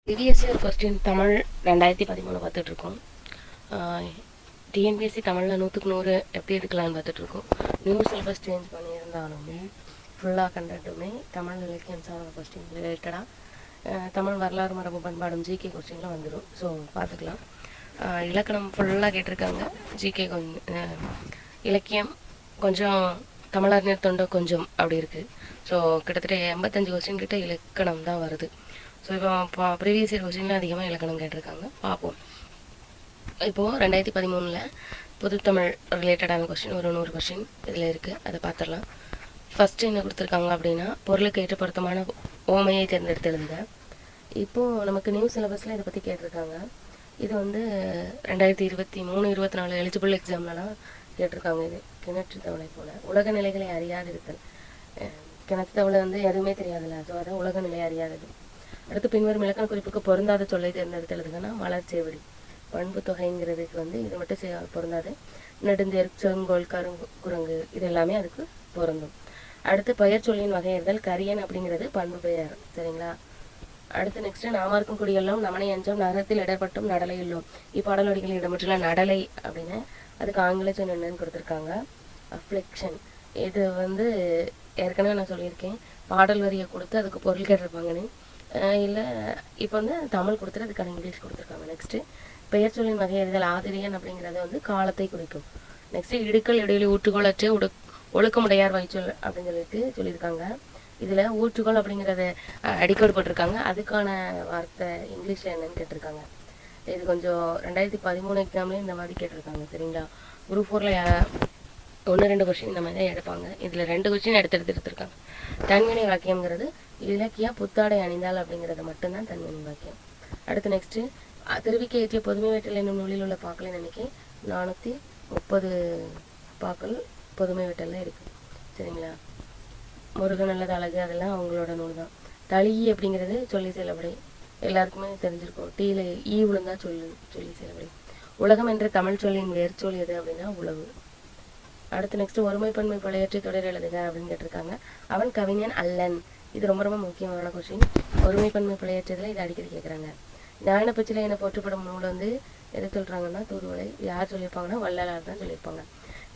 Previous year question Tamil 2013 பார்த்துட்ருக்கோம். TNPSC தமிழில் 100க்கு 100 எப்படி எடுக்கலான்னு பார்த்துட்ருக்கோம். நியூ சிலபஸ் சேஞ்ச் பண்ணியிருந்தாலுமே ஃபுல்லாக கண்டட்டுமே தமிழ் இலக்கியம் சார்ந்த கொஸ்டின் ரிலேட்டடாக தமிழ் வரலாறு மரபு பண்பாடும் ஜிகே கொஸ்டின்லாம் வந்துடும். ஸோ பார்த்துக்கலாம். இலக்கணம் ஃபுல்லாக கேட்டிருக்காங்க. ஜிகே கொஞ்சம், இலக்கியம் கொஞ்சம், தமிழறிஞர் தொண்டு கொஞ்சம் அப்படி இருக்குது. ஸோ கிட்டத்தட்ட 85 கொஸ்டின் கிட்ட இலக்கணம் தான் வருது. ஸோ இப்போ ப்ரீவியஸ் இயர் கொஸ்டின்லாம் அதிகமாக இலக்கணம் கேட்டிருக்காங்க. பார்ப்போம். இப்போது 2013 பொதுத்தமிழ் ரிலேட்டடான கொஸ்டின் ஒரு 100 கொஸ்டின் இதில் இருக்குது. அதை பார்த்துடலாம். ஃபஸ்ட்டு என்ன கொடுத்துருக்காங்க அப்படின்னா, பொருளுக்கு ஏற்ற பொருத்தமான ஓமையை தேர்ந்தெடுத்து எழுதுங்க. இப்போது நமக்கு நியூ சிலபஸில் இதை பற்றி கேட்டிருக்காங்க. இது வந்து 2023-24 எலிஜிபிள் எக்ஸாம்லலாம் கேட்டிருக்காங்க. இது கிணற்று தவளை போல் உலக நிலைகளை அறியாது இருத்தல். கிணற்று தவளை வந்து எதுவுமே தெரியாதுல்ல, ஸோ அதான் உலக நிலை அறியாதது. அடுத்து பின்வரும் இலக்கண குறிப்புக்கு பொருந்தாத சொல்லை தேர்ந்தெடுத்து எழுதுங்கன்னா மலர் சேவடி. பண்பு தொகைங்கிறதுக்கு வந்து இது மட்டும் பொருந்தாது. நெடுந்தேர், செங்கோல், குரங்கு இது எல்லாமே அதுக்கு பொருந்தும். அடுத்து பெயர் சொல்லின் வகையறிதல். கரியன் அப்படிங்கிறது பண்பு பெயர். சரிங்களா? அடுத்து நெக்ஸ்ட், நாமார்க்கும் குடியெல்லாம் நமனை அஞ்சம் நகரத்தில் இடர்பட்டும் நடலை இல்லோம். இப்பாடலடிகளில் இடம்பெற்றுள்ள நடலை அப்படின்னு அதுக்கு ஆங்கில சொல் என்னன்னு கொடுத்துருக்காங்க. அஃப்ளிக்ஷன். இது வந்து ஏற்கனவே நான் சொல்லியிருக்கேன், பாடல் வரியை கொடுத்து அதுக்கு பொருள் கேட்டிருப்பாங்கன்னு. இல்லை இப்போ வந்து தமிழ் கொடுத்துட்டு அதுக்கான இங்கிலீஷ் கொடுத்துருக்காங்க. நெக்ஸ்ட்டு பெயர் சொல்லின் வகையறிதல். ஆதிரியன் அப்படிங்கிறது வந்து காலத்தை குறிக்கும். நெக்ஸ்ட்டு இடுக்கல் இடையில ஊற்றுகோளற்று ஒழுக்கமுடையார் வயிற்றொல் அப்படின்னு சொல்லியிருக்காங்க. இதில் ஊற்றுகோள் அப்படிங்கிறத அடிக்கோடு போட்டிருக்காங்க. அதுக்கான வார்த்தை இங்கிலீஷில் என்னன்னு கேட்டிருக்காங்க. இது கொஞ்சம் 2013 எக்ஸாம்லேயும் இந்த மாதிரி கேட்டிருக்காங்க. சரிங்களா? குரூப் 4ல் 1-2 கொஸ்டின் இந்த மாதிரி தான் எடுப்பாங்க. இதில் 2 கொஸ்டின் எடுத்துருக்காங்க. தன்வினை வாக்கியம்ங்கிறது இலக்கிய புத்தாடை அணிந்தால் அப்படிங்கிறது மட்டும்தான் தன்வினை வாக்கியம். அடுத்து நெக்ஸ்ட்டு, திருவிக்கை ஏற்றிய பொதுமை வேட்டல் என்னும் நூலில் உள்ள பாக்களின் எண்ணிக்கை 430 பாக்கள் பொதுமை வேட்டலில் இருக்குது. சரிங்களா? முருகன் நல்லது அழகு அதெல்லாம் அவங்களோட நூல் தான். தளி அப்படிங்கிறது சொல்லி செலவடை எல்லாருக்குமே தெரிஞ்சிருக்கும். டீல ஈ விழுந்தா சொல்லி செலவடை. உலகம் என்ற தமிழ் சொல்லின் வேர் சொல் எது அப்படின்னா உழவு. அடுத்து நெக்ஸ்ட், ஒருமைப்பன்மை பழையற்றி தொடர் எழுதுக அப்படின்னு கேட்டிருக்காங்க. அவன் கவிஞன் அல்லன். இது ரொம்ப ரொம்ப முக்கியமான கொஸ்டின். ஒருமைப்பன்மை பழையற்றதில் இது அடிக்கடி கேட்குறாங்க. ஞானப்பச்சிலை என போற்றப்படும் நூல் வந்து எது சொல்கிறாங்கன்னா தூதுவளை. யார் சொல்லியிருப்பாங்கன்னா வள்ளலார் தான் சொல்லியிருப்பாங்க.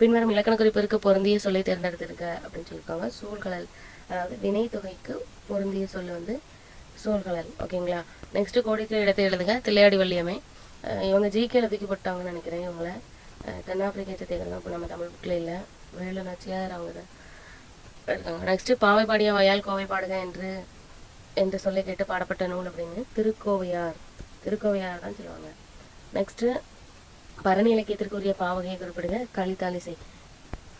பின்வரும் இலக்கண குறிப்பிற்கு பொருந்திய சொல்லை தேர்ந்தெடுத்திருக்க அப்படின்னு சொல்லியிருக்காங்க. சூழ்கலல், அதாவது வினை தொகைக்கு பொருந்திய சொல் வந்து சூழ்கலல். ஓகேங்களா? நெக்ஸ்ட்டு, கோடித்தில் இடத்தை எழுதுக. தில்லையாடி வள்ளியம்மை. இவங்க ஜிகேல தூக்கி போட்டாங்கன்னு நினைக்கிறேன். இவங்களை தென்னாப்பிரிக்க சத்தியர்கள் தான். இப்போ நம்ம தமிழ் புக்கில் இல்லை, வேலு நாச்சியார் அவங்க தான் இருக்காங்க. நெக்ஸ்ட்டு, பாவை பாடிய வாயால் கோவை பாடுக என்று சொல்லி கேட்டு பாடப்பட்ட நூல் அப்படின்னு திருக்கோவையார் தான் சொல்லுவாங்க. நெக்ஸ்ட்டு, பரணி இலக்கியத்திற்குரிய பாவகையை குறிப்பிடுங்க. கலித்தாலிசை.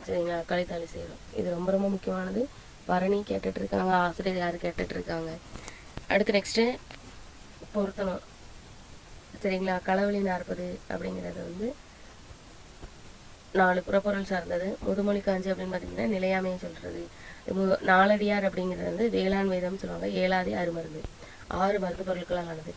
சரிங்களா? கலித்தாலிசை இது ரொம்ப ரொம்ப முக்கியமானது. பரணி கேட்டுட்டு இருக்காங்க, ஆசிரியர் யார் கேட்டுட்டு இருக்காங்க. அடுத்து நெக்ஸ்ட்டு, பொருத்தணும். சரிங்களா? களவழி 40 அப்படிங்கிறது வந்து 4 புறப்பொருள் சார்ந்தது. முதுமொழி காஞ்சி அப்படின்னு பார்த்தீங்கன்னா நிலையாமையை சொல்கிறது. நாலடியார் அப்படிங்கிறது வந்து வேளாண் வேதம் சொல்லுவாங்க. 7ஆதி அருமருந்து. 6 மருந்து பொருட்களால் ஆனது.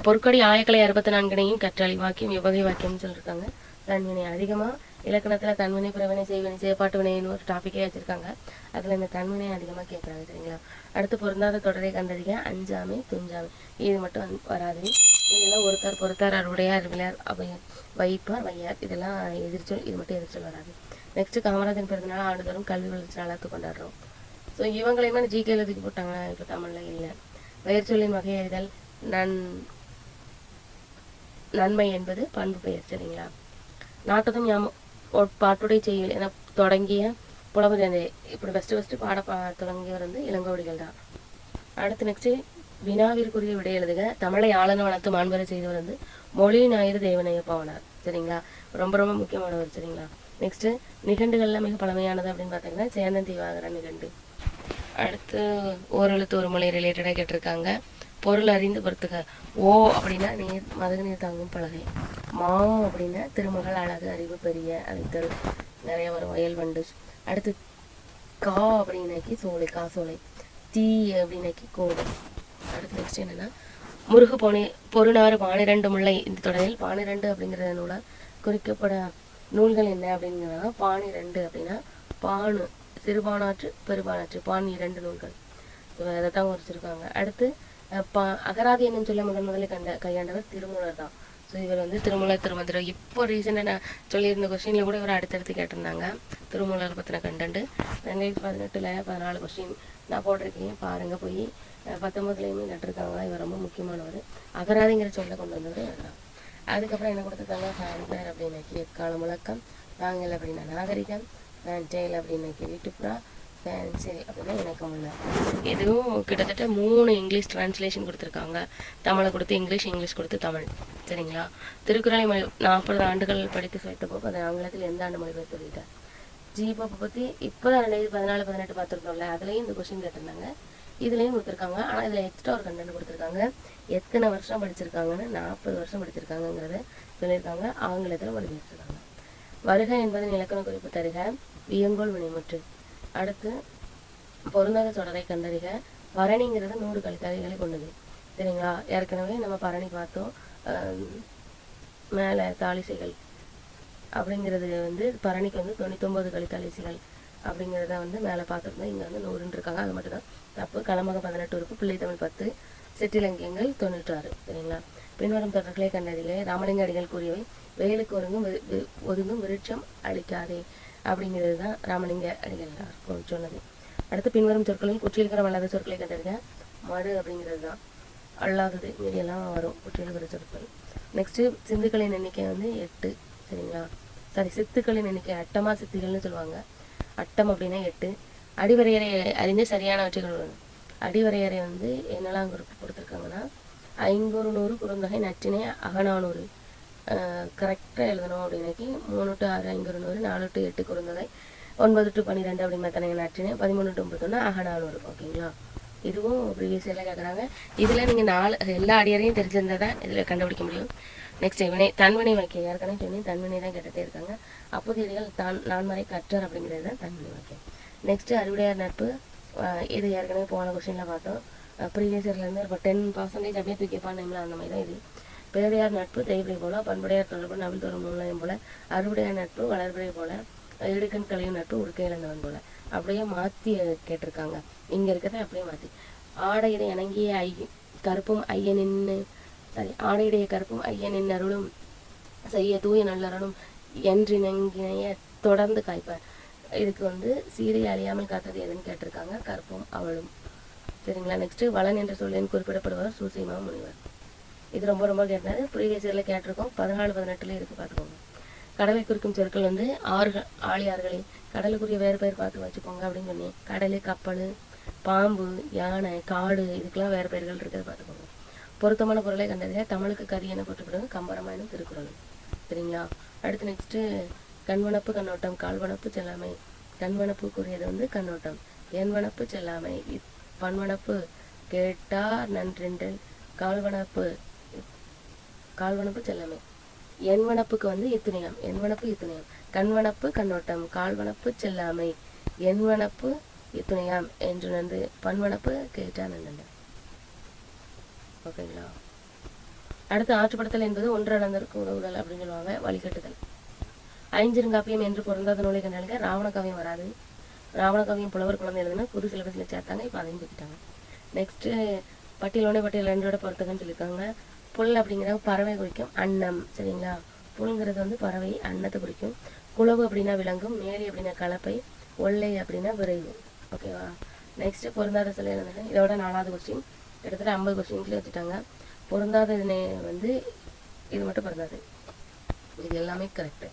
பொற்கொடி ஆயக்கலை 64 கற்றாழி வாக்கியம் எவ்வகை வாக்கியம்னு சொல்லியிருக்காங்க. தன்வினை. அதிகமாக இலக்கணத்தில் தன்வினை, புறவினை, செய்வினை, செயற்பாட்டு வினைன்னு ஒரு டாப்பிக்கே வச்சுருக்காங்க. அதில் இந்த தன்வினை அதிகமாக கேட்குறாங்க. சரிங்களா? அடுத்து, பொருந்தாத தொடரை கண்டறிக. அஞ்சாமை, துஞ்சாமை. இது மட்டும் வராது. இதெல்லாம் ஒருத்தார், பொறுத்தார், அறுவடையார், அருவிலார், அவையார், வைப்பார், வையார் இதெல்லாம் எதிர்ச்சொல். இது மட்டும் எதிர்ச்சொல் வராது. நெக்ஸ்ட்டு, காமராஜன் பிறந்தநாள் ஆண்டுதோறும் கல்வி வளர்ச்சி நாளாக கொண்டாடுறோம். ஸோ இவங்களையுமே ஜிகே எழுதிக்கு போட்டாங்க. இப்போ தமிழில் இல்லை. பெயர் சொல்லின் வகையறிதல். நன்மை என்பது பண்பு பெயர். சரிங்களா? நாட்டதும் பாட்டுடை செய்யுள் என தொடங்கிய புலவர் இப்படி ஃபஸ்ட்டு பாட தொடங்கியவர் வந்து இளங்கோவடிகள் தான். அடுத்து நெக்ஸ்ட்டு, வினாவிற்குரிய விடை எழுதுக. தமிழை ஆளன வளர்த்து மாண்பரை செய்தவர் வந்து மொழி ஞாயிறு தேவனைய பாவனார். சரிங்களா? ரொம்ப ரொம்ப முக்கியமானவர். சரிங்களா? நெக்ஸ்ட்டு, நிகண்டுகள்லாம் மிக பழமையானது அப்படின்னு பார்த்தீங்கன்னா சேந்தன் தீவாகர நிகண்டு. அடுத்து, ஓரெழுத்து ஒரு மொழி ரிலேட்டடாக கேட்டிருக்காங்க. பொருள் அறிந்து பொறுத்துக. ஓ அப்படின்னா நீர், மதகு நீர் தாங்கும் பலகை. மா அப்படின்னா திருமகள் அழகு அறிவு பெரிய அழைத்தல் நிறைய வரும். வயல் வண்டு. அடுத்து, கா அப்படின்னாக்கி சோலை, காசோலை. தீ அப்படின்னாக்கி கோடு. அடுத்து நெக்ஸ்ட் என்னன்னா, முருகு பொருநாறு 12 முல்லை. இந்த தொடரில் 12 அப்படிங்கிற நூலால் குறிக்கப்பட நூல்கள் என்ன அப்படிங்கிறதா 12 அப்படின்னா பானு, சிறுபானாற்று, பெருபானாற்று, பான் 2 நூல்கள். ஸோ அதை தான் குறிச்சிருக்காங்க. அடுத்து, அகராதி என்னன்னு சொல்ல முதலில் கையாண்டவர் திருமூலர் தான். ஸோ இவர் வந்து திருமூலர் திருமந்திரம் இப்போ ரீசெண்டாக நான் சொல்லியிருந்த கொஸ்டினில் கூட இவர் அடுத்தடுத்து கேட்டிருந்தாங்க திருமூலர் பற்றின கண்டென்ட். 2018 14 கொஸ்டின் நான் போட்டிருக்கேன், பாருங்கள் போய். 19லையுமே கேட்டிருக்காங்க. இவர் ரொம்ப முக்கியமானவர். அகராதிங்கிற சொல்ல கொண்டு வந்தவர் தான். அதுக்கப்புறம் என்ன கொடுத்துருக்காங்க, ஃபேன்ஃபேர் அப்படின்னாக்கி எக்கால முழக்கம், நாங்கள் அப்படின்னா நாகரிகம், ஃபேன்டெயில் அப்படின்னாக்கி வீட்டுப்புறா, ஃபேன்சில் அப்படின்னா இணக்கம் உள்ள. இதுவும் கிட்டத்தட்ட 3 இங்கிலீஷ் டிரான்ஸ்லேஷன் கொடுத்துருக்காங்க. தமிழை கொடுத்து இங்கிலீஷ், இங்கிலீஷ் கொடுத்து தமிழ். சரிங்களா? திருக்குறளை 40 ஆண்டுகள் படித்து சுவைத்த போக்கு அதை ஆங்கிலத்தில் எந்த ஆண்டு மொழிபெயர்த்து சொல்லிட்டார். ஜிபோப்பை பற்றி இப்போ தான் 2014 18 பார்த்துருக்கோம்ல, அதுலேயும் இந்த கொஸ்டின் கேட்டிருந்தாங்க. இதுலேயும் கொடுத்துருக்காங்க. ஆனால் இதில் எக்ஸ்ட்ரா ஒரு கண்டென்ட் கொடுத்துருக்காங்க. எத்தனை வருஷம் படிச்சிருக்காங்கன்னு 40 வருஷம் படிச்சிருக்காங்கிறத சொல்லியிருக்காங்க. ஆங்கிலத்தில் மொழிபெயர்த்துருக்காங்க. வருக என்பதன் இலக்கண குறிப்பு தருக, வியங்கோல் வினைமுற்று. அடுத்து பொருந்தாத தொடரை கண்டறிக. பரணிங்கிறது 100 கலித்தாளிகளை கொண்டது. சரிங்களா? ஏற்கனவே நம்ம பரணி பார்த்தோம். மேலே தாளிசைகள் அப்படிங்கிறது வந்து பரணிக்கு வந்து 99 கலித்தாளிசைகள் அப்படிங்கிறத வந்து மேலே பார்த்துருந்தோம். இங்கே வந்து 100 இருக்காங்க, அது மட்டும் தான் தப்பு. களமகம் 18 உறுப்பு, பிள்ளைத்தமிழ் 10, சிற்றிலங்கியங்கள் 96. சரிங்களா? பின்வரும் தொடர்களை கண்டறிக. ராமலிங்க அடிகள் கூறியவை வெயிலுக்கு ஒதுங்கும் விருட்சம் அழிக்காதே அப்படிங்கிறது தான் ராமலிங்க அடிகள் சொன்னது. அடுத்து பின்வரும் சொற்களில் குற்றியலுக்கரம் அல்லாத சொற்களை கண்டறிக. மடு அப்படிங்கிறது தான் அல்லாதது, மீடியெல்லாம் வரும் குற்றியலுக்கிற சொற்கள். நெக்ஸ்ட்டு சிந்துக்களின் எண்ணிக்கை வந்து 8. சரிங்களா? சித்துக்களின் எண்ணிக்கை அட்டமா சித்திகள்னு சொல்லுவாங்க. அட்டம் அப்படின்னா 8. அடிவரையறை அறிந்து சரியானவற்றைகள். அடிவரையறை வந்து என்னெல்லாம் கொடுத்துருக்காங்கன்னா 500 100 குறுந்தொகை நற்றினை அகநானூறு. கரெக்டாக எழுதணும் அப்படின்னாக்கி 3 to 6 500 100, 4 to 8 குறுந்தொகை, 9 to 12 அப்படி மெத்தனை நற்றினை, 13 to 31 அகநானூறு. ஓகேங்களா? இதுவும் ப்ரீவியஸ் இயரில் கேட்குறாங்க. இதில் நீங்கள் எல்லா அடியரையும் தெரிஞ்சிருந்தால் தான் இதில் கண்டுபிடிக்க முடியும். நெக்ஸ்ட் வினை, தன்வினை வாக்கியம். ஏற்கனவே சொன்னி தன்வினை தான் கேட்டுகிட்டே இருக்காங்க. அப்போதையடிகள் நான்மறை கற்றர் அப்படிங்கிறது தான் தன்வினை வாக்கியம். நெக்ஸ்ட்டு அறுவடையார் நட்பு. இது ஏற்கனவே போன கொஸ்டினில் பார்த்தோம். ப்ரீவியஸ் இயர்லேருந்து இப்போ 10% அப்படியே தூக்கிப்பான் டைமில் அந்த மாதிரி தான் இது. பேரையார் நட்பு தெய்வரை போல, பண்புடையார் தொடர்பு நவில் தோறும் மூலம் போல, அறுவடையார் நட்பு வளர்பிறை போல, இடுக்கண் கழிவு நட்பு உடுக்கை இழந்தவன் போல. அப்படியே மாற்றி கேட்டிருக்காங்க. இங்கே இருக்கிறத அப்படியே மாற்றி. ஆடையிட இணங்கிய கருப்பும் ஐயனின்னு ஆடையுடைய கருப்பும் ஐயனின் அருளும் செய்ய தூய நல்லறனும் என்றிணங்கினைய தொடர்ந்து காய்ப்பார். இதுக்கு வந்து சீரை அழியாமல் காத்தது எதுன்னு கேட்டிருக்காங்க. கருப்பும் அவளும். சரிங்களா? நெக்ஸ்ட்டு வளன் என்ற சொல்லின் குறிப்பிடப்படுவார் சூசைமா முனிவர். இது ரொம்ப ரொம்ப கேட்டாரு. ப்ரீவியஸ் இயரில் கேட்டிருக்கோம். 14 18 இருக்குது, பார்த்துக்கோங்க. கடலை குறிக்கும் சொற்கள் வந்து ஆழியார்களே. கடலுக்குரிய வேறு பெயர் பார்த்து வச்சுக்கோங்க அப்படின்னு சொன்னேன். கடல், கப்பல், பாம்பு, யானை, காடு, இதுக்கெல்லாம் வேறு பெயர்கள் இருக்கிறது பார்த்துக்கோங்க. பொருத்தமான பொருளை கண்டறிய. தமிழுக்கு கதி என போட்டுப்படுங்க கம்பராமாயணம் திருக்குறள். சரிங்களா? அடுத்து நெக்ஸ்ட்டு கண்வனப்பு கண்ணோட்டம், கால்வனப்பு செல்லாமை. கண்வனப்புக்குரியது வந்து கண்ணோட்டம், என்வனப்பு செல்லாமை, பன்வனப்பு கேட்டார் நன்றென்றல், கால்வனப்பு செல்லாமை. என்வனப்புக்கு வந்து இத்துணையம், என்வனப்பு இத்துணையம். கண்வனப்பு கண்ணோட்டம், கால்வனப்பு செல்லாமை, என்வனப்பு இத்துணையாம் என்று நன்று, பன்வனப்பு கேட்டார் நன்றென்றல். ஓகேங்களா? அடுத்து ஆற்றுப்படுத்தல் என்பது ஒன்றடர்ந்தற்கு உதவுதல் அப்படின்னு சொல்லுவாங்க. வழிகட்டுதல். ஐஞ்சிருங்காப்பியம் என்று பொருந்தாத நூலை கண்டாலுங்க. ராவண காவியம் வராது. ராவண காவியம் புலவர் குழந்தை எழுதுனா புது சிலபஸில் சேர்த்தாங்க. இப்போ அதையும் தூக்கிட்டாங்க. நெக்ஸ்ட்டு பட்டியலோட பட்டியல் 2ஓட பொறுத்துக்கன்னு சொல்லியிருக்காங்க. புல் அப்படிங்கிற பறவை குறிக்கும், அன்னம். சரிங்களா? புல்ங்கிறது வந்து பறவை, அன்னத்தை குறிக்கும். குளவு அப்படின்னா விலங்கும், மேலி அப்படின்னா கலப்பை, ஒல்லை அப்படின்னா விரைவு. ஓகேவா? நெக்ஸ்ட்டு பொருந்தாத சொல்ல எழுதுங்க. இதோட 4வது கொஸ்டின். கிட்டத்தட்ட 50 கொஸ்டின்ஸ்ல வச்சுட்டாங்க. பொருந்தாத வந்து இது மட்டும் பொருந்தாது, இது எல்லாமே கரெக்டு.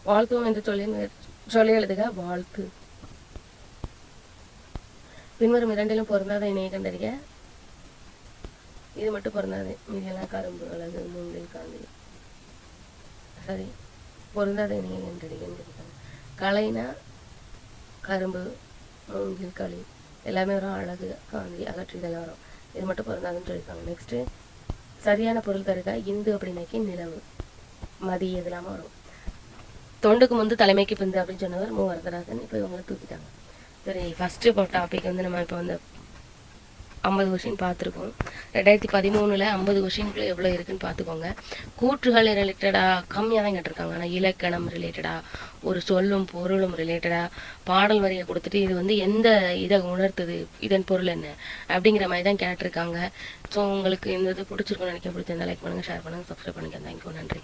வாழ்த்துவோம் என்று சொல்லி எழுதுக. வாழ்த்து. பின்வரும் 2லும் பொருந்தாத இணையை கண்டறிக. இது மட்டும் பொருந்தாது, மீதியெல்லாம் கரும்பு, அழகு, மூங்கில், காந்தி. சரி, பொருந்தாத இணையை கண்டறிக. கலைனா கரும்பு, மூங்கில், களி எல்லாமே வரும். அழகு, காந்தி, அகற்றி இதெல்லாம் வரும். இது மட்டும் பொருந்தாதுன்னு சொல்லியிருக்காங்க. நெக்ஸ்ட்டு சரியான பொருள் தருக. இந்து அப்படின்னாக்கி நிலவு, மதி, இதெல்லாம வரும். தொண்டுக்கு முந்து தலைமைக்கு பிந்து அப்படின்னு சொன்னவர் மூவரதராசன். இப்போ இவங்களை தூக்கிட்டாங்க. சரி, ஃபஸ்ட்டு டாபிக் வந்து நம்ம இப்போ வந்து 50 கொஷின் பார்த்துருக்கோம். 2013 50 கொஷின்குள்ளே எவ்வளோ இருக்குன்னு பார்த்துக்கோங்க. கூற்றுகள் ரிலேட்டடாக கம்மியாக தான் கேட்டிருக்காங்க. ஆனால் இலக்கணம் ரிலேட்டடாக, ஒரு சொல்லும் பொருளும் ரிலேட்டடாக பாடல் வரியை கொடுத்துட்டு இது வந்து எந்த இதை உணர்த்துது, இதன் பொருள் என்ன அப்படிங்கிற மாதிரி தான் கேட்டிருக்காங்க. ஸோ உங்களுக்கு இந்த இது பிடிச்சிருக்குன்னு நினைக்க, பிடிச்சிருந்தா லைக் பண்ணுங்கள், ஷேர் பண்ணுங்கள், சப்ஸ்கிரைப் பண்ணுங்கள். தேங்க்யூ, நன்றி.